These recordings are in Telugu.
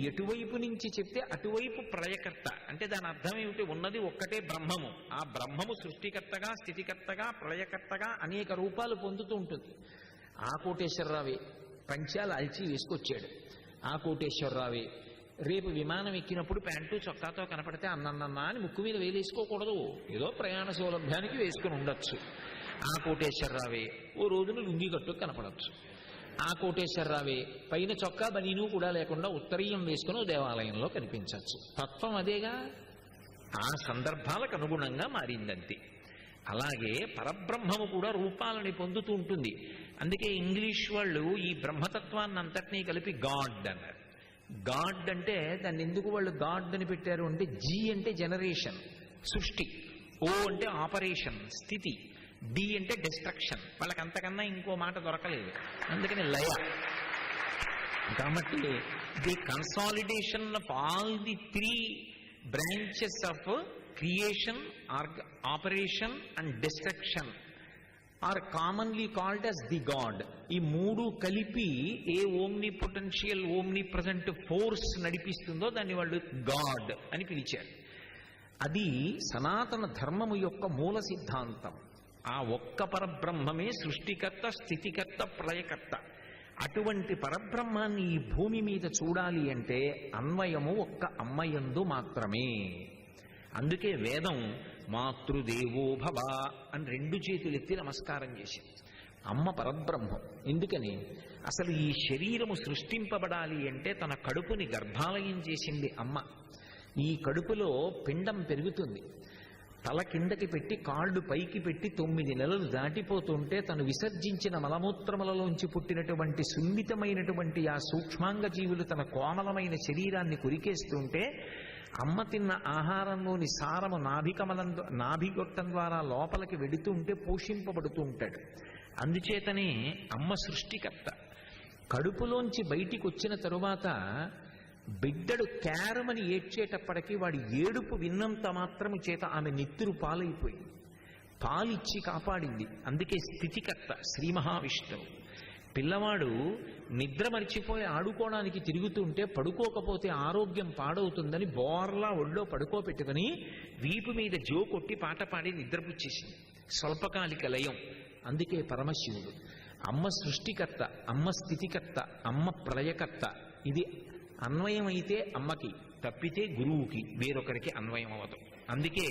ఎటువైపు నుంచి చెప్తే అటువైపు ప్రళయకర్త. అంటే దాని అర్థం ఏమిటి? ఉన్నది ఒక్కటే బ్రహ్మము. ఆ బ్రహ్మము సృష్టికర్తగా, స్థితికర్తగా, ప్రళయకర్తగా అనేక రూపాలు పొందుతూ ఉంటుంది. ఆ కోటేశ్వరరావే పంచాలు అల్చి వేసుకొచ్చాడు. ఆ కోటేశ్వరరావే రేపు విమానం ఎక్కినప్పుడు ప్యాంటు చొక్కాతో కనపడితే అన్నన్నా అని ముక్కు మీద వేలేసుకోకూడదు, ఏదో ప్రయాణ సౌలభ్యానికి వేసుకుని ఉండొచ్చు. ఆ కోటేశ్వరరావే ఓ రోజున లుంగి కట్టు కనపడచ్చు. ఆ కోటేశ్వరరావే పైన చొక్కా బనీను కూడా లేకుండా ఉత్తరీయం వేసుకుని దేవాలయంలో కనిపించవచ్చు. తత్వం అదేగా, ఆ సందర్భాలకు అనుగుణంగా మారిందంతే. అలాగే పరబ్రహ్మము కూడా రూపాలని పొందుతూ ఉంటుంది. అందుకే ఇంగ్లీష్ వాళ్ళు ఈ బ్రహ్మతత్వాన్ని అంతటినీ కలిపి గాడ్ అన్నారు. గాడ్ అంటే దాన్ని ఎందుకు వాళ్ళు గాడ్ అని పెట్టారు అంటే, జీ అంటే జనరేషన్ సృష్టి, ఓ అంటే ఆపరేషన్ స్థితి, డి అంటే డిస్ట్రక్షన్. వాళ్ళకి అంతకన్నా ఇంకో మాట దొరకలేదు, అందుకని లయ. కాబట్టి the consolidation of all the 3 branches of creation, operation and destruction are commonly called as the god. ఈ 3 కలిపి a omni potential, omnipresent force నడిపిస్తుందో దాన్ని వాళ్ళు గాడ్ అని పిలిచారు. అది సనాతన ధర్మము యొక్క మూల సిద్ధాంతం. ఆ ఒక్క పరబ్రహ్మమే సృష్టికర్త, స్థితికర్త, ప్రళయకర్త. అటువంటి పరబ్రహ్మాన్ని ఈ భూమి మీద చూడాలి అంటే అన్వయము ఒక్క అమ్మయందు మాత్రమే. అందుకే వేదం మాతృదేవో భవ అని 2 చేతులెత్తి నమస్కారం చేసింది. అమ్మ పరబ్రహ్మం. ఎందుకని? అసలు ఈ శరీరము సృష్టింపబడాలి అంటే తన కడుపుని గర్భాలయం చేసింది అమ్మ. ఈ కడుపులో పిండం పెరుగుతుంది. తల కిందకి పెట్టి కాళ్ళు పైకి పెట్టి 9 నెలలు దాటిపోతుంటే తను విసర్జించిన మలమూత్రములలోంచి పుట్టినటువంటి సున్నితమైనటువంటి ఆ సూక్ష్మాంగ జీవులు తన కోమలమైన శరీరాన్ని కొరికేస్తుంటే అమ్మ తిన్న ఆహారంలోని సారము నాభిగొట్టం ద్వారా లోపలికి వెడుతుంటే పోషింపబడుతూ ఉంటాడు. అందుచేతనే అమ్మ సృష్టికర్త. కడుపులోంచి బయటికి వచ్చిన తరువాత బిడ్డడు క్యారమని ఏడ్చేటప్పటికీ వాడి ఏడుపు విన్నంత మాత్రము చేత ఆమె నెత్తురు పాలైపోయింది. పాలిచ్చి కాపాడింది. అందుకే స్థితికర్త శ్రీ మహావిష్ణువు. పిల్లవాడు నిద్ర మరిచిపోయి ఆడుకోవడానికి తిరుగుతుంటే పడుకోకపోతే ఆరోగ్యం పాడవుతుందని బోర్లా ఒళ్ళో పడుకోబెట్టుకుని వీపు మీద జో కొట్టి పాట పాడి నిద్రపుచ్చేసింది. స్వల్పకాలిక లయం. అందుకే పరమశివుడు. అమ్మ సృష్టికర్త, అమ్మ స్థితికర్త, అమ్మ ప్రళయకర్త. ఇది అన్వయం అయితే అమ్మకి, తప్పితే గురువుకి, వేరొకరికి అన్వయం అవ్వదు. అందుకే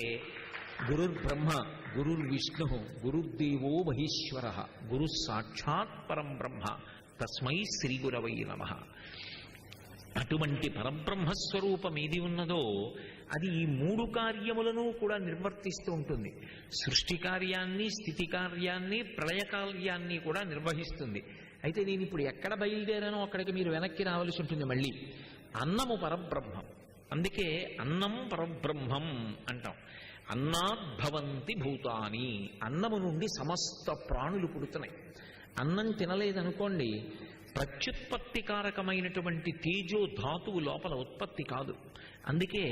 గురుర్బ్రహ్మ గురుర్విష్ణు గురుర్దేవో మహేశ్వర గురు సాక్షాత్ పరం బ్రహ్మ తస్మై శ్రీ గురవై నమః. అటువంటి పరబ్రహ్మస్వరూపం ఏది ఉన్నదో అది ఈ 3 కార్యములను కూడా నిర్వర్తిస్తూ ఉంటుంది. సృష్టి కార్యాన్ని, స్థితి కార్యాన్ని, ప్రళయ కార్యాన్ని కూడా నిర్వహిస్తుంది. అయితే నేను ఇప్పుడు ఎక్కడ బయలుదేరానో అక్కడికి మీరు వెనక్కి రావాల్సి ఉంటుంది మళ్ళీ. అన్నము పరబ్రహ్మం. అందుకే అన్నం పరబ్రహ్మం అంటాం. అన్నాద్భవంతి భూతాని. అన్నము నుండి సమస్త ప్రాణులు పుడుతున్నాయి. అన్నం తినలేదనుకోండి, ప్రత్యుత్పత్తికారకమైనటువంటి తేజో ధాతువు లోపల ఉత్పత్తి కాదు. అందుకే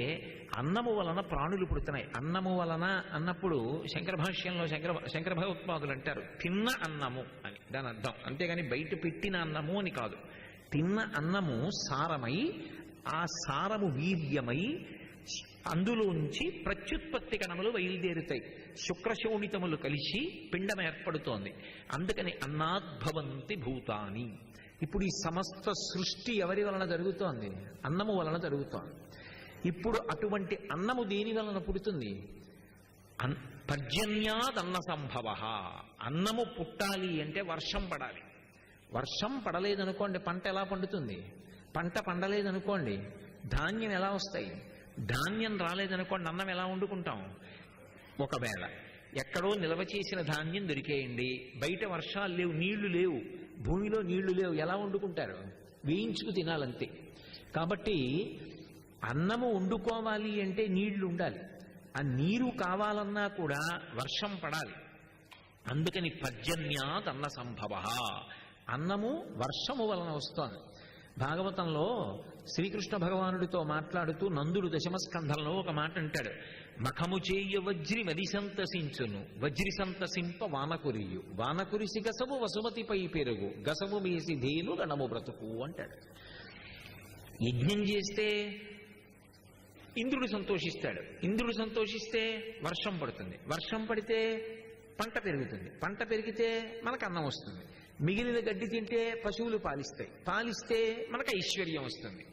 అన్నము వలన ప్రాణులు పుడుతున్నాయి. అన్నము వలన అన్నప్పుడు శంకర భాష్యంలో శంకర భగవత్పాదులు అంటారు తిన్న అన్నము అని దాని అర్థం. అంతేగాని బయట పెట్టిన అన్నము అని కాదు. తిన్న అన్నము సారమై, ఆ సారము వీర్యమై అందులోంచి ప్రత్యుత్పత్తి కణములు బయలుదేరుతాయి. శుక్రశోణితములు కలిసి పిండం ఏర్పడుతోంది. అందుకని అన్నాద్భవంతి భూతాని. ఇప్పుడు ఈ సమస్త సృష్టి ఎవరి వలన జరుగుతోంది? అన్నము వలన జరుగుతోంది. ఇప్పుడు అటువంటి అన్నము దేని వలన పుడుతుంది? పర్జన్యాదన్న సంభవ. అన్నము పుట్టాలి అంటే వర్షం పడాలి. వర్షం పడలేదనుకోండి పంట ఎలా పండుతుంది? పంట పండలేదనుకోండి ధాన్యం ఎలా వస్తాయి? ధాన్యం రాలేదనుకోండి అన్నం ఎలా వండుకుంటాం? ఒకవేళ ఎక్కడో నిల్వ చేసిన ధాన్యం దొరికేయండి, బయట వర్షాలు లేవు, నీళ్లు లేవు, భూమిలో నీళ్లు లేవు, ఎలా వండుకుంటారు? వేయించుకు తినాలంతే. కాబట్టి అన్నము వండుకోవాలి అంటే నీళ్లు ఉండాలి. ఆ నీరు కావాలన్నా కూడా వర్షం పడాలి. అందుకని పర్జన్యాత్ అన్న సంభవ. అన్నము వర్షము వలన వస్తోంది. భాగవతంలో శ్రీకృష్ణ భగవానుడితో మాట్లాడుతూ నందుడు దశమస్కంధంలో ఒక మాట అంటాడు. మఖము చేయ వజ్రి మది సంతసించును, వజ్రి సంతసింప వానకురియు, వానకురిసి గసము వసుమతిపై పెరుగు, గసము మేసి ధేను గణము బ్రతుకు అంటాడు. యజ్ఞం చేస్తే ఇంద్రుడు సంతోషిస్తాడు, ఇంద్రుడు సంతోషిస్తే వర్షం పడుతుంది, వర్షం పడితే పంట పెరుగుతుంది, పంట పెరిగితే మనకు అన్నం వస్తుంది, మిగిలిన గడ్డి తింటే పశువులు పాలిస్తాయి, పాలిస్తే మనకు ఐశ్వర్యం వస్తుంది.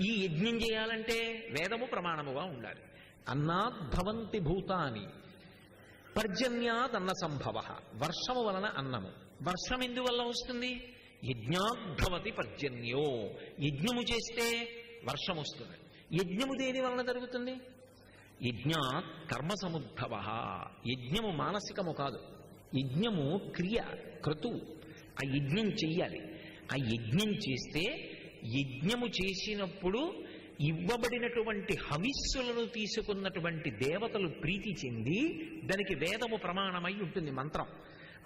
ఈ యజ్ఞం చేయాలంటే వేదము ప్రమాణముగా ఉండాలి. అన్నాద్భవంతి భూతాని పర్జన్యాదన్న సంభవ. వర్షము వలన అన్నము. వర్షం ఎందువల్ల వస్తుంది? యజ్ఞాద్భవతి పర్జన్యో. యజ్ఞము చేస్తే వర్షం వస్తుంది. యజ్ఞము దేని వలన జరుగుతుంది? యజ్ఞాత్ కర్మ సముద్భవ. యజ్ఞము మానసికము కాదు, యజ్ఞము క్రియ, క్రతువు. ఆ యజ్ఞం చెయ్యాలి. ఆ యజ్ఞం చేస్తే, యజ్ఞము చేసినప్పుడు ఇవ్వబడినటువంటి హవిస్సులను తీసుకున్నటువంటి దేవతలు ప్రీతి చెంది, దానికి వేదము ప్రమాణమై ఉంటుంది, మంత్రం.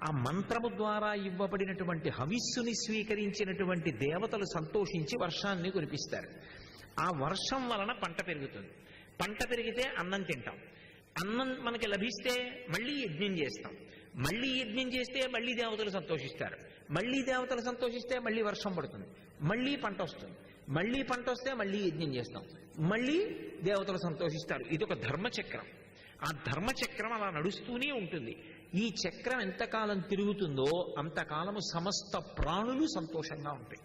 ఆ మంత్రము ద్వారా ఇవ్వబడినటువంటి హవిస్సుని స్వీకరించినటువంటి దేవతలు సంతోషించి వర్షాన్ని కురిపిస్తారు. ఆ వర్షం వలన పంట పెరుగుతుంది. పంట పెరిగితే అన్నం తింటాం. అన్నం మనకి లభిస్తే మళ్ళీ యజ్ఞం చేస్తాం. మళ్ళీ యజ్ఞం చేస్తే మళ్ళీ దేవతలు సంతోషిస్తారు. మళ్ళీ దేవతలు సంతోషిస్తే మళ్ళీ వర్షం పడుతుంది, మళ్ళీ పంట వస్తుంది. మళ్ళీ పంట వస్తే మళ్ళీ యజ్ఞం చేస్తాం, మళ్ళీ దేవతలు సంతోషిస్తారు. ఇది ఒక ధర్మచక్రం. ఆ ధర్మచక్రం అలా నడుస్తూనే ఉంటుంది. ఈ చక్రం ఎంతకాలం తిరుగుతుందో అంతకాలము సమస్త ప్రాణులు సంతోషంగా ఉంటాయి.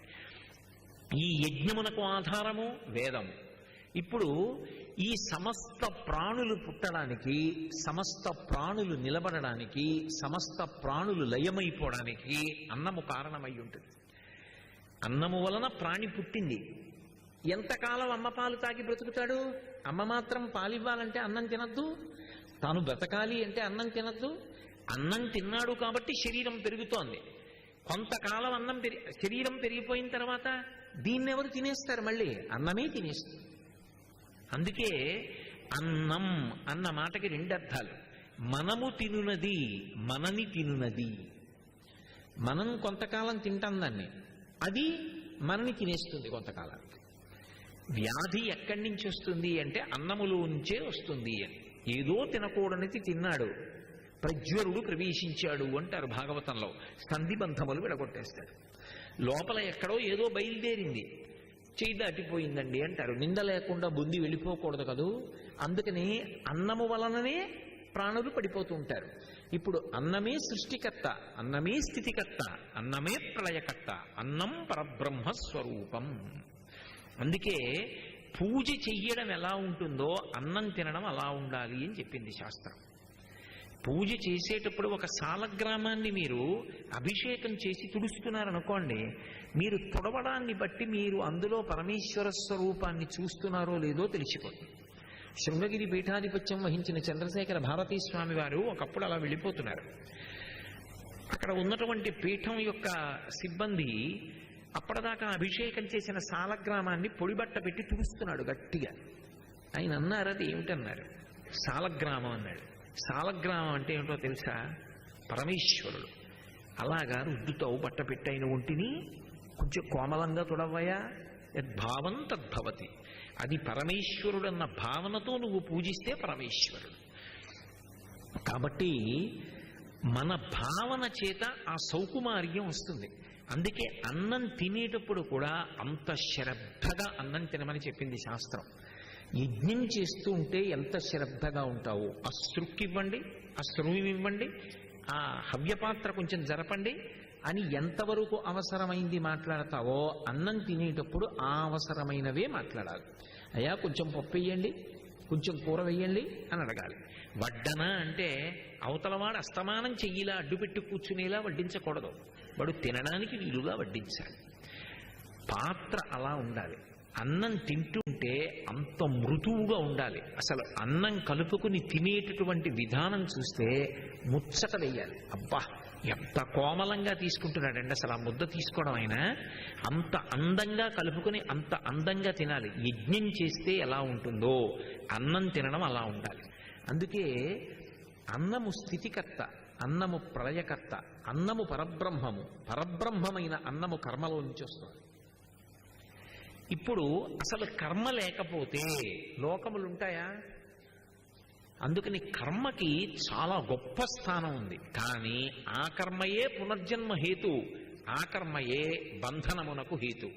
ఈ యజ్ఞమునకు ఆధారము వేదము. ఇప్పుడు ఈ సమస్త ప్రాణులు పుట్టడానికి, సమస్త ప్రాణులు నిలబడడానికి, సమస్త ప్రాణులు లయమైపోవడానికి అన్నము కారణమై ఉంటుంది. అన్నము వలన ప్రాణి పుట్టింది. ఎంతకాలం అమ్మ పాలు తాగి బ్రతుకుతాడు? అమ్మ మాత్రం పాలివ్వాలంటే అన్నం తినద్దు, తాను బ్రతకాలి అంటే అన్నం తినద్దు. అన్నం తిన్నాడు కాబట్టి శరీరం పెరుగుతోంది. కొంతకాలం శరీరం పెరిగిపోయిన తర్వాత దీన్నెవరు తినేస్తారు? మళ్ళీ అన్నమే తినేస్తుంది. అందుకే అన్నం అన్న మాటకి రెండు అర్థాలు. మనము తినునది, మనని తినునది. మనం కొంతకాలం తింటాం దాన్ని, అది మనని తినేస్తుంది కొంతకాలం. వ్యాధి ఎక్కడి నుంచి వస్తుంది అంటే అన్నములోంచే వస్తుంది అని. ఏదో తినకూడనిది తిన్నాడు, ప్రజ్వరుడు ప్రవేశించాడు అంటారు భాగవతంలో. సంధిబంధములు విడగొట్టేస్తాడు. లోపల ఎక్కడో ఏదో బయలుదేరింది, చేయి దాటిపోయిందండి అంటారు. నింద లేకుండా బుద్ధి వెళ్ళిపోకూడదు కదూ. అందుకని అన్నము వలననే ప్రాణులు పడిపోతూ ఉంటారు. ఇప్పుడు అన్నమే సృష్టికర్త, అన్నమే స్థితికర్త, అన్నమే ప్రళయకర్త. అన్నం పరబ్రహ్మ స్వరూపం. అందుకే పూజ చెయ్యడం ఎలా ఉంటుందో అన్నం తినడం అలా ఉండాలి అని చెప్పింది శాస్త్రం. పూజ చేసేటప్పుడు ఒక సాలగ్రామాన్ని మీరు అభిషేకం చేసి తుడుస్తున్నారనుకోండి, మీరు తుడవడాన్ని బట్టి మీరు అందులో పరమేశ్వర స్వరూపాన్ని చూస్తున్నారో లేదో తెలిసిపోతుంది. శృంగగిరి పీఠాధిపత్యం వహించిన చంద్రశేఖర భారతీ స్వామి వారు ఒకప్పుడు అలా వెళ్ళిపోతున్నారు. అక్కడ ఉన్నటువంటి పీఠం యొక్క సిబ్బంది అప్పటిదాకా అభిషేకం చేసిన సాలగ్రామాన్ని పొడిబట్ట పెట్టి తుడుస్తున్నాడు గట్టిగా. ఆయన అన్నారు, అది ఏమిటన్నారు? సాలగ్రామం అన్నాడు. సాలగ్రామం అంటే ఏమిటో తెలుసా? పరమేశ్వరుడు. అలాగా రుద్దుతావు బట్ట పెట్టైన ఒంటిని, కొంచెం కోమలంగా తుడవయా, యద్భావం తద్భవతి. అది పరమేశ్వరుడన్న భావనతో నువ్వు పూజిస్తే పరమేశ్వరుడు. కాబట్టి మన భావన చేత ఆ సౌకుమార్యం వస్తుంది. అందుకే అన్నం తినేటప్పుడు కూడా అంత శ్రద్ధగా అన్నం తినమని చెప్పింది శాస్త్రం. యజ్ఞం చేస్తూ ఉంటే ఎంత శ్రద్ధగా ఉంటావో, అశ్రుక్కివ్వండి, అశ్రువివ్వండి, ఆ హవ్యపాత్ర కొంచెం జరపండి అని ఎంతవరకు అవసరమైంది మాట్లాడతావో, అన్నం తినేటప్పుడు ఆ అవసరమైనవే మాట్లాడాలి. అయ్యా కొంచెం పప్పు వేయండి, కొంచెం కూర వేయండి అని అడగాలి. వడ్డన అంటే అవతలవాడు అస్తమానం చెయ్యిలా అడ్డుపెట్టి కూర్చునేలా వడ్డించకూడదు, వాడు తినడానికి వీలుగా వడ్డించాలి. పాత్ర అలా ఉండాలి. అన్నం తింటుంటే అంత మృదువుగా ఉండాలి. అసలు అన్నం కలుపుకుని తినేటటువంటి విధానం చూస్తే ముచ్చట వేయాలి. అబ్బా ఎంత కోమలంగా తీసుకుంటున్నాడండి అసలు ఆ ముద్ద తీసుకోవడం. అయినా అంత అందంగా కలుపుకుని అంత అందంగా తినాలి. యజ్ఞం చేస్తే ఎలా ఉంటుందో అన్నం తినడం అలా ఉండాలి. అందుకే అన్నము స్థితికర్త, అన్నము ప్రళయకర్త, అన్నము పరబ్రహ్మము. పరబ్రహ్మమైన అన్నము కర్మలో నుంచి వస్తుంది. ఇప్పుడు అసలు కర్మ లేకపోతే లోకములుంటాయా? అందుకని కర్మకి చాలా గొప్ప స్థానం ఉంది. కానీ ఆ కర్మయే పునర్జన్మ హేతు, ఆ కర్మయే బంధనమునకు హేతు.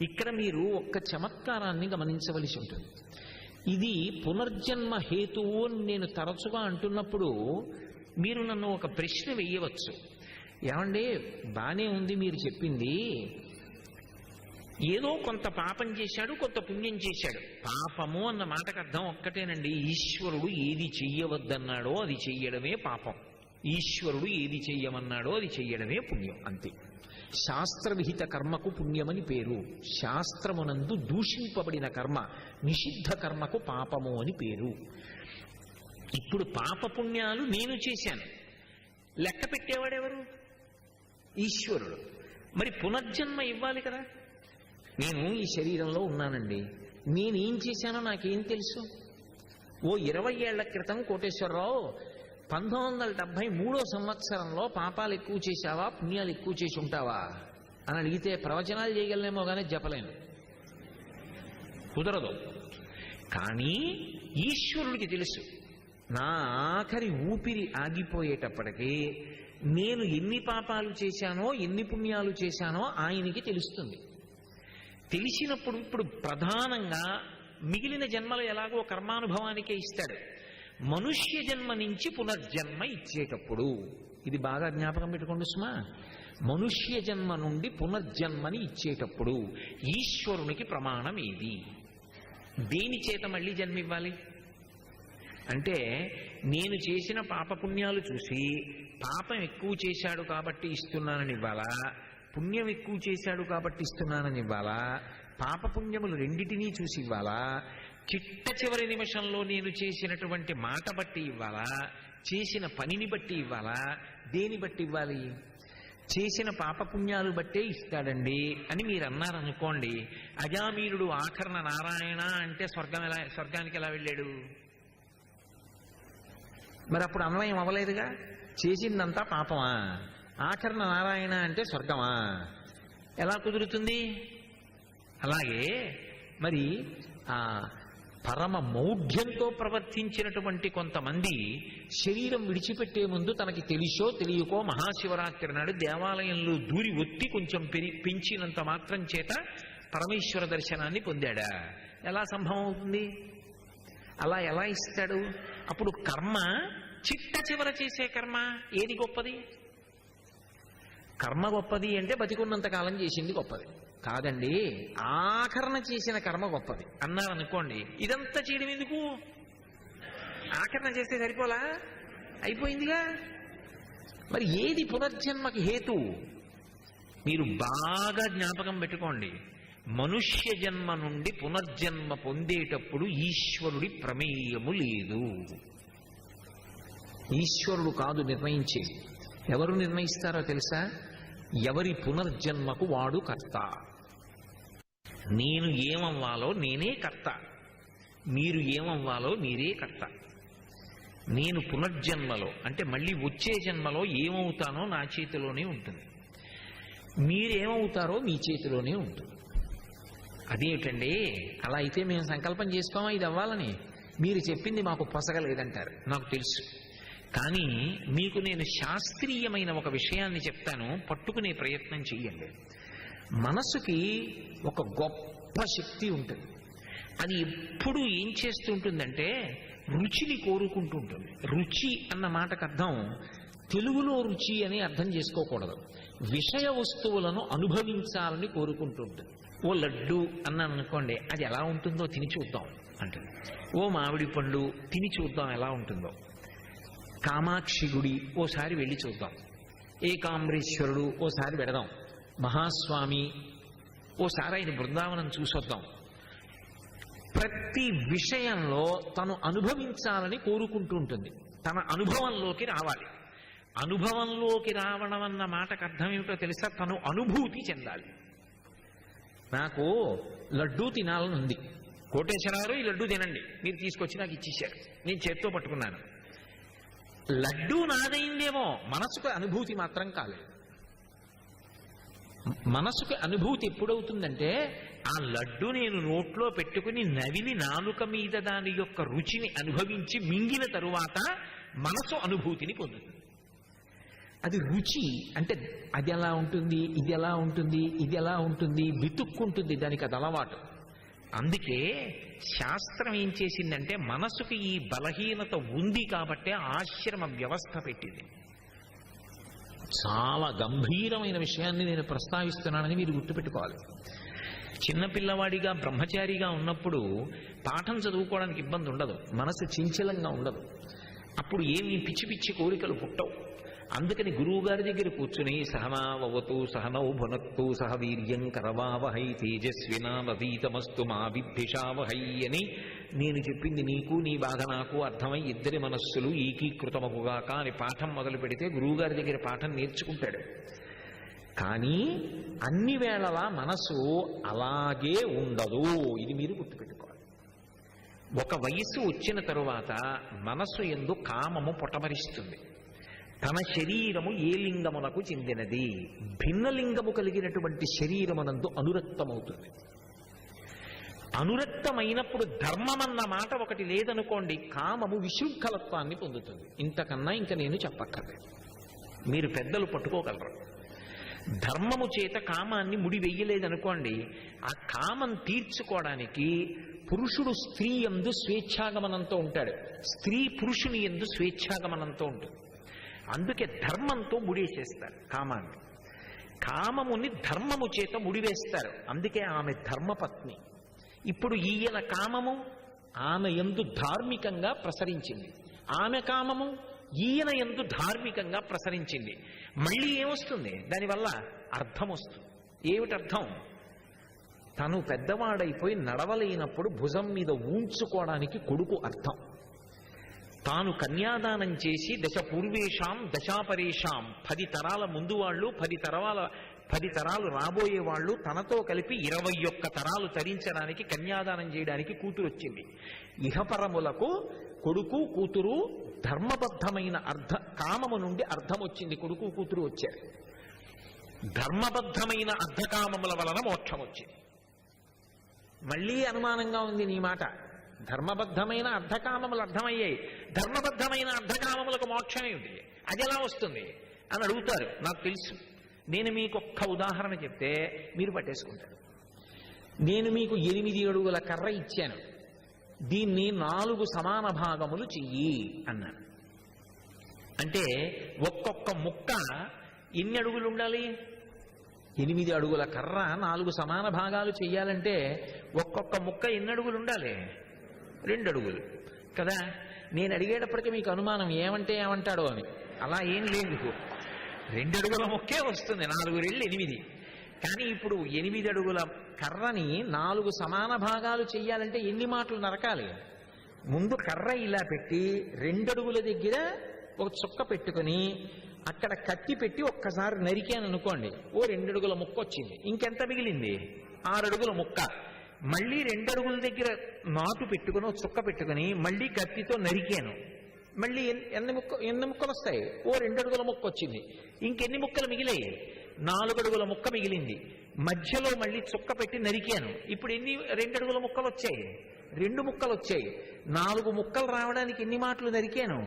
ఇక్కడ మీరు ఒక్క చమత్కారాన్ని గమనించవలసి ఉంటుంది. ఇది పునర్జన్మ హేతువు అని నేను తరచుగా అంటున్నప్పుడు మీరు నన్ను ఒక ప్రశ్న వెయ్యవచ్చు. ఏమండి, బానే ఉంది మీరు చెప్పింది, ఏదో కొంత పాపం చేశాడు, కొంత పుణ్యం చేశాడు. పాపము అన్న మాటకు అర్థం ఒక్కటేనండి, ఈశ్వరుడు ఏది చెయ్యవద్దన్నాడో అది చెయ్యడమే పాపం, ఈశ్వరుడు ఏది చెయ్యమన్నాడో అది చెయ్యడమే పుణ్యం, అంతే. శాస్త్రవిహిత కర్మకు పుణ్యమని పేరు, శాస్త్రమునందు దూషింపబడిన కర్మ, నిషిద్ధ కర్మకు పాపము అని పేరు. ఇప్పుడు పాపపుణ్యాలు నేను చేశాను, లెక్క పెట్టేవాడెవరు? ఈశ్వరుడు. మరి పునర్జన్మ ఇవ్వాలి కదా. నేను ఈ శరీరంలో ఉన్నానండి, నేనేం చేశానో నాకేం తెలుసు? ఓ 20 ఏళ్ల క్రితం కోటేశ్వరరావు 1973 సంవత్సరంలో పాపాలు ఎక్కువ చేశావా, పుణ్యాలు ఎక్కువ చేసి ఉంటావా అని అడిగితే ప్రవచనాలు చేయగలనేమో కానీ చెప్పలేను, కుదరదు. కానీ ఈశ్వరుడికి తెలుసు, నా ఆఖరి ఊపిరి ఆగిపోయేటప్పటికీ నేను ఎన్ని పాపాలు చేశానో ఎన్ని పుణ్యాలు చేశానో ఆయనకి తెలుస్తుంది. తెలిసినప్పుడు ఇప్పుడు ప్రధానంగా మిగిలిన జన్మలు ఎలాగో కర్మానుభవానికే ఇస్తాడు. మనుష్య జన్మ నుంచి పునర్జన్మ ఇచ్చేటప్పుడు, ఇది బాగా జ్ఞాపకం పెట్టుకోండి సుమా, మనుష్య జన్మ నుండి పునర్జన్మని ఇచ్చేటప్పుడు ఈశ్వరునికి ప్రమాణం ఏది? దేని చేత మళ్ళీ జన్మివ్వాలి అంటే, నేను చేసిన పాపపుణ్యాలు చూసి పాపం ఎక్కువ చేశాడు కాబట్టి ఇస్తున్నానని ఇవ్వాలా, పుణ్యం ఎక్కువ చేశాడు కాబట్టి ఇస్తున్నానని ఇవ్వాలా, పాపపుణ్యములు రెండిటినీ చూసి ఇవ్వాలా, చిట్ట చివరి నిమిషంలో నేను చేసినటువంటి మాట బట్టి ఇవ్వాలా, చేసిన పనిని బట్టి ఇవ్వాలా, దేని బట్టి ఇవ్వాలి? చేసిన పాపపుణ్యాలు బట్టే ఇస్తాడండి అని మీరు అన్నారనుకోండి, అజామీరుడు ఆఖరణ నారాయణ అంటే స్వర్గానికి ఎలా వెళ్ళాడు? మరి అప్పుడు అన్వయం అవ్వలేదుగా. చేసిందంతా పాపమా, ఆఖరణ నారాయణ అంటే స్వర్గమా, ఎలా కుదురుతుంది? అలాగే మరి ఆ పరమ మౌఢ్యంతో ప్రవర్తించినటువంటి కొంతమంది శరీరం విడిచిపెట్టే ముందు తనకి తెలిసో తెలియకో మహాశివరాత్రి నాడు దేవాలయంలో దూరి ఒత్తి కొంచెం పెంచినంత మాత్రం చేత పరమేశ్వర దర్శనాన్ని పొందాడా? ఎలా సంభవం అవుతుంది? అలా ఎలా ఇస్తాడు? అప్పుడు కర్మ, చిట్ట చివర చేసే కర్మ ఏది గొప్పది? కర్మ గొప్పది అంటే బతికున్నంత కాలం చేసింది గొప్పది కాదండి, ఆఖరణ చేసిన కర్మ గొప్పది అన్నారనుకోండి, ఇదంతా చేయడం ఎందుకు? ఆఖరణ చేస్తే సరిపోలా, అయిపోయిందిగా. మరి ఏది పునర్జన్మకి హేతు? మీరు బాగా జ్ఞాపకం పెట్టుకోండి, మనుష్య జన్మ నుండి పునర్జన్మ పొందేటప్పుడు ఈశ్వరుడి ప్రమేయము లేదు. ఈశ్వరుడు కాదు నిర్ణయించేది. ఎవరు నిర్ణయిస్తారో తెలుసా? ఎవరి పునర్జన్మకు వాడు కర్త. నేను ఏమవ్వాలో నేనే కర్త, మీరు ఏమవ్వాలో మీరే కర్త. నేను పునర్జన్మలో అంటే మళ్ళీ వచ్చే జన్మలో ఏమవుతానో నా చేతిలోనే ఉంటుంది, మీరేమవుతారో మీ చేతిలోనే ఉంటుంది. అదేమిటండి, అలా అయితే మేము సంకల్పం చేసుకోమా ఇది అవ్వాలని? మీరు చెప్పింది మాకు పొసగలేదంటారు, నాకు తెలుసు. కానీ మీకు నేను శాస్త్రీయమైన ఒక విషయాన్ని చెప్తాను, పట్టుకునే ప్రయత్నం చెయ్యండి. మనసుకి ఒక గొప్ప శక్తి ఉంటుంది. అది ఎప్పుడు ఏం చేస్తుంటుందంటే రుచిని కోరుకుంటూ ఉంటుంది. రుచి అన్న మాటకు అర్థం తెలుగులో రుచి అని అర్థం చేసుకోకూడదు, విషయ వస్తువులను అనుభవించాలని కోరుకుంటూ ఉంటుంది. ఓ లడ్డు అన్నాను అనుకోండి, అది ఎలా ఉంటుందో తిని చూద్దాం అంటుంది. ఓ మామిడి పండు తిని చూద్దాం ఎలా ఉంటుందో. కామాక్షి గుడి ఓసారి వెళ్ళి చూద్దాం, ఏకాంబరేశ్వరుడు ఓసారి వెడదాం, మహాస్వామి ఓసారి ఆయన బృందావనం చూసొద్దాం. ప్రతి విషయంలో తను అనుభవించాలని కోరుకుంటూ ఉంటుంది, తన అనుభవంలోకి రావాలి. అనుభవంలోకి రావడం అన్న మాటకు అర్థం ఏమిటో తెలుసా? తను అనుభూతి చెందాలి. నాకు లడ్డూ తినాలని ఉంది, కోటేశ్వరరావు ఈ లడ్డూ తినండి, మీరు తీసుకొచ్చి నాకు ఇచ్చేశారు, నేను చేత్తో పట్టుకున్నాను. లడ్డూ నాదైందేమో, మనసుకు అనుభూతి మాత్రం కాలేదు. మనసుకు అనుభూతి ఎప్పుడవుతుందంటే ఆ లడ్డు నేను నోట్లో పెట్టుకుని నవిలి నాలుక మీద దాని యొక్క రుచిని అనుభవించి మింగిన తరువాత మనసు అనుభూతిని పొందుతుంది. అది రుచి. అంటే అది ఎలా ఉంటుంది, ఇది ఎలా ఉంటుంది, ఇది ఎలా ఉంటుంది, వెతుక్కుంటుంది, దానికి అది అలవాటు. అందుకే శాస్త్రం ఏం చేసిందంటే మనసుకి ఈ బలహీనత ఉంది కాబట్టే ఆశ్రమ వ్యవస్థ పెట్టింది. చాలా గంభీరమైన విషయాన్ని నేను ప్రస్తావిస్తున్నానని మీరు గుర్తుపెట్టుకోవాలి. చిన్నపిల్లవాడిగా బ్రహ్మచారిగా ఉన్నప్పుడు పాఠం చదువుకోవడానికి ఇబ్బంది ఉండదు, మనసు చంచలంగా ఉండదు, అప్పుడు ఏమీ పిచ్చి పిచ్చి కోరికలు పుట్టవు. అందుకని గురువు గారి దగ్గర కూర్చుని సహనావతు సహనౌ భునక్తు సహ వీర్యం కరవావహై తేజస్వినావధీతమస్తు మా విద్విషావహై అని నేను చెప్పింది నీకు, నీ బాధ నాకు అర్థమై ఇద్దరి మనస్సులు ఏకీకృతమగుగాక అని పాఠం మొదలు పెడితే గురువు గారి దగ్గర పాఠం నేర్చుకుంటాడు. కానీ అన్ని వేళలా మనసు అలాగే ఉండదు, ఇది మీరు గుర్తుపెట్టుకోవాలి. ఒక వయస్సు వచ్చిన తరువాత మనసు యందు కామము పొటమరిస్తుంది. తన శరీరము ఏ లింగమునకు చెందినది, భిన్నలింగము కలిగినటువంటి శరీరమునందు అనురక్తమవుతుంది. అనురక్తమైనప్పుడు ధర్మమన్న మాట ఒకటి లేదనుకోండి, కామము విశృంఖలత్వాన్ని పొందుతుంది. ఇంతకన్నా ఇంకా నేను చెప్పక్కర్లేదు, మీరు పెద్దలు పట్టుకోగలరు. ధర్మము చేత కామాన్ని ముడివెయ్యలేదనుకోండి, ఆ కామం తీర్చుకోవడానికి పురుషుడు స్త్రీ యందు స్వేచ్ఛాగమనంతో ఉంటాడు, స్త్రీ పురుషుని యందు స్వేచ్ఛాగమనంతో ఉంటుంది. అందుకే ధర్మంతో ముడివేసేస్తారు కామాన్ని, కామముని ధర్మము చేత ముడివేస్తారు. అందుకే ఆమె ధర్మపత్ని. ఇప్పుడు ఈయన కామము ఆమె యందు ధార్మికంగా ప్రసరించింది, ఆమె కామము ఈయన యందు ధార్మికంగా ప్రసరించింది. మళ్ళీ ఏమొస్తుంది దానివల్ల? అర్థం వస్తుంది. ఏమిటి అర్థం? తను పెద్దవాడైపోయి నడవలేనప్పుడు భుజం మీద ఊంచుకోవడానికి కొడుకు అర్థం. తాను కన్యాదానం చేసి దశ పూర్వేషాం దశాపరేషాం 10 తరాల ముందు వాళ్ళు 10 తరాలు రాబోయే వాళ్ళు తనతో కలిపి 21 తరాలు తరించడానికి కన్యాదానం చేయడానికి కూతురు వచ్చింది. ఇహపరములకు కొడుకు కూతురు ధర్మబద్ధమైన కామము నుండి అర్థం వచ్చింది, కొడుకు కూతురు వచ్చారు. ధర్మబద్ధమైన అర్ధకామముల వలన మోక్షం వచ్చింది. మళ్ళీ అనుమానంగా ఉంది నీ మాట. ధర్మబద్ధమైన అర్ధకామములు అర్థమయ్యాయి, ధర్మబద్ధమైన అర్ధకామములకు మోక్షం ఏమిటి, అది ఎలా వస్తుంది అని అడుగుతారు. నాకు తెలుసు. నేను మీకు ఒక్క ఉదాహరణ చెప్తే మీరు పట్టేసుకుంటారు. నేను మీకు 8 అడుగుల కర్ర ఇచ్చాను, దీన్ని 4 సమాన భాగములు చెయ్యి అన్నాను. అంటే ఒక్కొక్క ముక్క ఎన్ని అడుగులు ఉండాలి? 8 అడుగుల కర్ర 4 సమాన భాగాలు చెయ్యాలంటే ఒక్కొక్క ముక్క ఎన్ని అడుగులు ఉండాలి? 2 అడుగులు కదా. నేను అడిగేటప్పటికీ మీకు అనుమానం, ఏమంటే ఏమంటాడో అని. అలా ఏం లేదు, 2 అడుగుల ముక్కే వస్తుంది, 4 రెళ్ళు 8. కానీ ఇప్పుడు 8 అడుగుల కర్రని 4 సమాన భాగాలు చెయ్యాలంటే ఎన్ని మాటలు నరకాలి? ముందు కర్ర ఇలా పెట్టి 2 అడుగుల దగ్గర ఒక చుక్క పెట్టుకుని అక్కడ కత్తి పెట్టి ఒక్కసారి నరికాను అనుకోండి, ఓ 2 అడుగుల ముక్క వచ్చింది. ఇంకెంత మిగిలింది? 6 అడుగుల ముక్క. మళ్ళీ 2 అడుగుల దగ్గర నాటు పెట్టుకుని చుక్క పెట్టుకుని మళ్ళీ కత్తితో నరికాను, మళ్ళీ ఎన్ని ముక్కలు వస్తాయి? ఓ 2 అడుగుల ముక్క వచ్చింది. ఇంకెన్ని ముక్కలు మిగిలాయి? 4 అడుగుల ముక్క మిగిలింది. మధ్యలో మళ్ళీ చుక్క పెట్టి నరికాను, ఇప్పుడు 2 అడుగుల ముక్కలు వచ్చాయి? 2 ముక్కలు వచ్చాయి. 4 ముక్కలు రావడానికి ఎన్ని మాటలు నరికాను?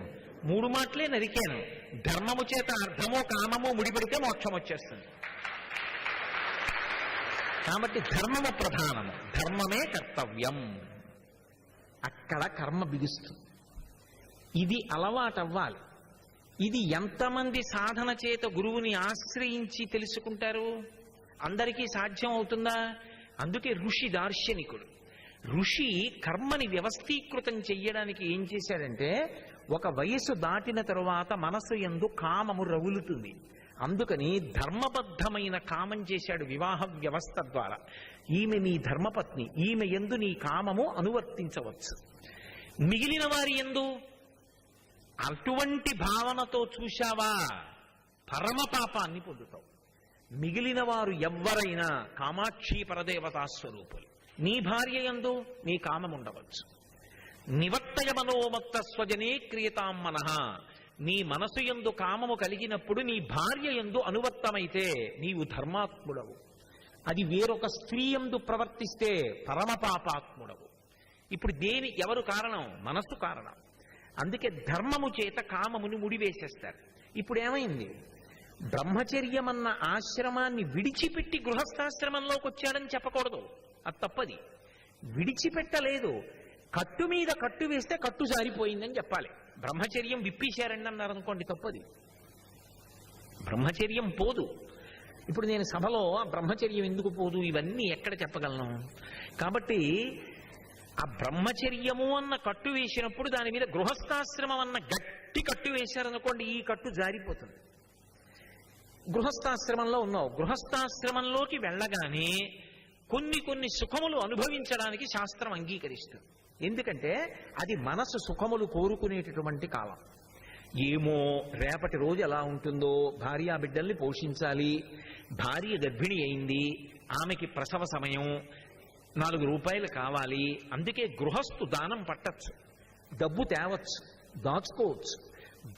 3 మాటలే నరికాను. ధర్మము చేత అర్థమో కామమో ముడిపడితే మోక్షం వచ్చేస్తుంది. కాబట్టి ధర్మము ప్రధానము, ధర్మమే కర్తవ్యం. అక్కడ కర్మ బిగుస్తుంది. ఇది అలవాటవ్వాలి. ఇది ఎంతమంది సాధన చేత గురువుని ఆశ్రయించి తెలుసుకుంటారు? అందరికీ సాధ్యం అవుతుందా? అందుకే ఋషి దార్శనికుడు. ఋషి కర్మని వ్యవస్థీకృతం చెయ్యడానికి ఏం చేశాడంటే, ఒక వయసు దాటిన తరువాత మనసు యందు కామము రగులుతుంది. అందుకని ధర్మబద్ధమైన కామం చేశాడు వివాహ వ్యవస్థ ద్వారా. ఈమె నీ ధర్మపత్ని, ఈమె యందు నీ కామము అనువర్తించవచ్చు. మిగిలిన వారి యందు అటువంటి భావనతో చూశావా, పరమ పాపాన్ని పొందుతావు. మిగిలిన వారు ఎవ్వరైనా కామాక్షి పరదేవతా స్వరూపులు. నీ భార్య యందు నీ కామం ఉండవచ్చు. నివర్తయ మనోమత్త స్వజనే క్రియతాం మనః. నీ మనసు యందు కామము కలిగినప్పుడు నీ భార్య యందు అనువర్తమైతే నీవు ధర్మాత్ముడవు. అది వేరొక స్త్రీ యందు ప్రవర్తిస్తే పరమ పాపాత్ముడవు. ఇప్పుడు ఎవరు కారణం? మనస్సు కారణం. అందుకే ధర్మము చేత కామముని ముడివేసేస్తారు. ఇప్పుడు ఏమైంది? బ్రహ్మచర్యమన్న ఆశ్రమాన్ని విడిచిపెట్టి గృహస్థాశ్రమంలోకి వచ్చాడని చెప్పకూడదు, అది తప్పది. విడిచిపెట్టలేదు, కట్టు మీద కట్టు వేస్తే కట్టు జారిపోయిందని చెప్పాలి. బ్రహ్మచర్యం విప్పేశారండి అన్నారు అనుకోండి, తప్పది. బ్రహ్మచర్యం పోదు. ఇప్పుడు నేను సభలో ఆ బ్రహ్మచర్యం ఎందుకు పోదు ఇవన్నీ ఎక్కడ చెప్పగలను? కాబట్టి ఆ బ్రహ్మచర్యము అన్న కట్టు వేసినప్పుడు దాని మీద గృహస్థాశ్రమం అన్న గట్టి కట్టు వేశారనుకోండి, ఈ కట్టు జారిపోతుంది. గృహస్థాశ్రమంలో ఉన్నావు, గృహస్థాశ్రమంలోకి వెళ్ళగానే కొన్ని సుఖములు అనుభవించడానికి శాస్త్రం అంగీకరిస్తుంది. ఎందుకంటే అది మనసు సుఖములు కోరుకునేటటువంటి కాలం. ఏమో రేపటి రోజు ఎలా ఉంటుందో, భార్యా బిడ్డల్ని పోషించాలి, భార్య గర్భిణి అయింది, ఆమెకి ప్రసవ సమయం, 4 రూపాయలు కావాలి, అందుకే గృహస్థు దానం పట్టచ్చు, డబ్బు తేవచ్చు, దాచుకోవచ్చు,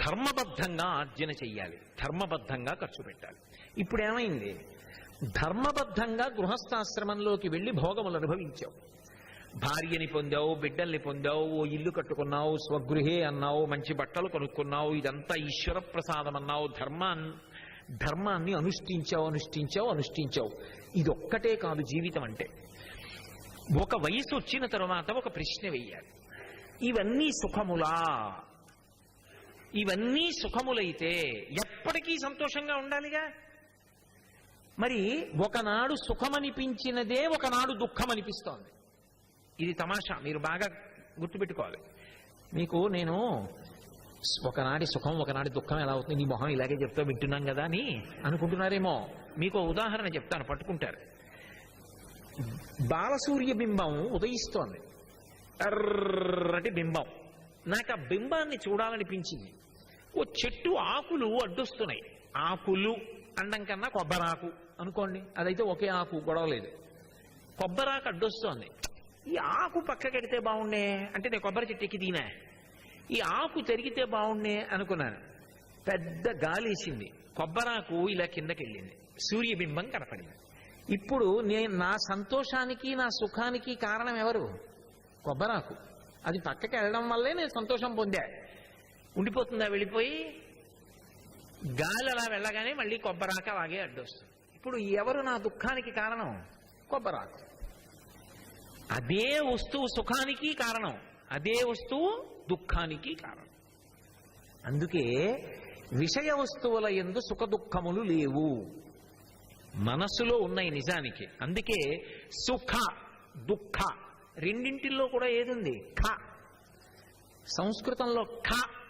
ధర్మబద్ధంగా ఆర్జన చెయ్యాలి, ధర్మబద్ధంగా ఖర్చు పెట్టాలి. ఇప్పుడు ఏమైంది? ధర్మబద్ధంగా గృహస్థాశ్రమంలోకి వెళ్ళి భోగములు అనుభవించావు, భార్యని పొందావు, బిడ్డల్ని పొందావు, ఓ ఇల్లు కట్టుకున్నావు, స్వగృహే అన్నావు, మంచి బట్టలు కొనుక్కున్నావు, ఇదంతా ఈశ్వర ప్రసాదం అన్నావు, ధర్మాన్ని అనుష్ఠించావు. ఇదొక్కటే కాదు జీవితం అంటే. ఒక వయసు వచ్చిన తరువాత ఒక ప్రశ్న వెయ్యాలి, ఇవన్నీ సుఖములా? ఇవన్నీ సుఖములైతే ఎప్పటికీ సంతోషంగా ఉండాలిగా. మరి ఒకనాడు సుఖమనిపించినదే ఒకనాడు దుఃఖం అనిపిస్తోంది. ఇది తమాషా, మీరు బాగా గుర్తుపెట్టుకోవాలి. మీకు నేను ఒకనాటి సుఖం ఒకనాటి దుఃఖం ఎలా అవుతుంది, నీ మొహం ఇలాగే చెప్తా వింటున్నాం కదా అని అనుకుంటున్నారేమో. మీకు ఉదాహరణ చెప్తాను, పట్టుకుంటారు. బాలసూర్య బింబం ఉదయిస్తోంది, ఎర్రటి బింబం. నాకు ఆ బింబాన్ని చూడాలనిపించింది. ఓ చెట్టు ఆకులు అడ్డొస్తున్నాయి. ఆకులు అండం కన్నా కొబ్బరాకు అనుకోండి, అదైతే ఒకే ఆకు, గొడవలేదు. కొబ్బరాకు అడ్డొస్తోంది. ఈ ఆకు పక్కకెడితే బాగుండే అంటే నేను కొబ్బరి చెట్టు ఎక్కి తీనా, ఈ ఆకు జరిగితే బాగుండే అనుకున్నాను. పెద్ద గాలేసింది, కొబ్బరాకు ఇలా కిందకి వెళ్ళింది, సూర్యబింబం కనపడింది. ఇప్పుడు నా సంతోషానికి నా సుఖానికి కారణం ఎవరు? కొబ్బరాకు. అది పక్కకి వెళ్ళడం వల్లే నేను సంతోషం పొందా. ఉండిపోతుందా? వెళ్ళిపోయి గాలి అలా వెళ్ళగానే మళ్ళీ కొబ్బరాకు అలాగే అడ్డొస్తుంది. ఇప్పుడు ఎవరు నా దుఃఖానికి కారణం? కొబ్బరాకు. అదే వస్తువు సుఖానికి కారణం, అదే వస్తువు దుఃఖానికి కారణం. అందుకే విషయ వస్తువుల యందు సుఖ దుఃఖములు లేవు, మనస్సులో ఉన్నాయి నిజానికి. అందుకే సుఖ దుఃఖ రెండింటిల్లో కూడా ఏదుంది? ఖ. సంస్కృతంలో ఖ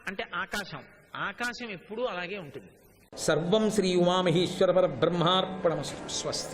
అంటే ఆకాశం. ఆకాశం ఎప్పుడూ అలాగే ఉంటుంది. సర్వం శ్రీ ఉమామహేశ్వర పరబ్రహ్మార్పణమస్తు. స్వస్తి.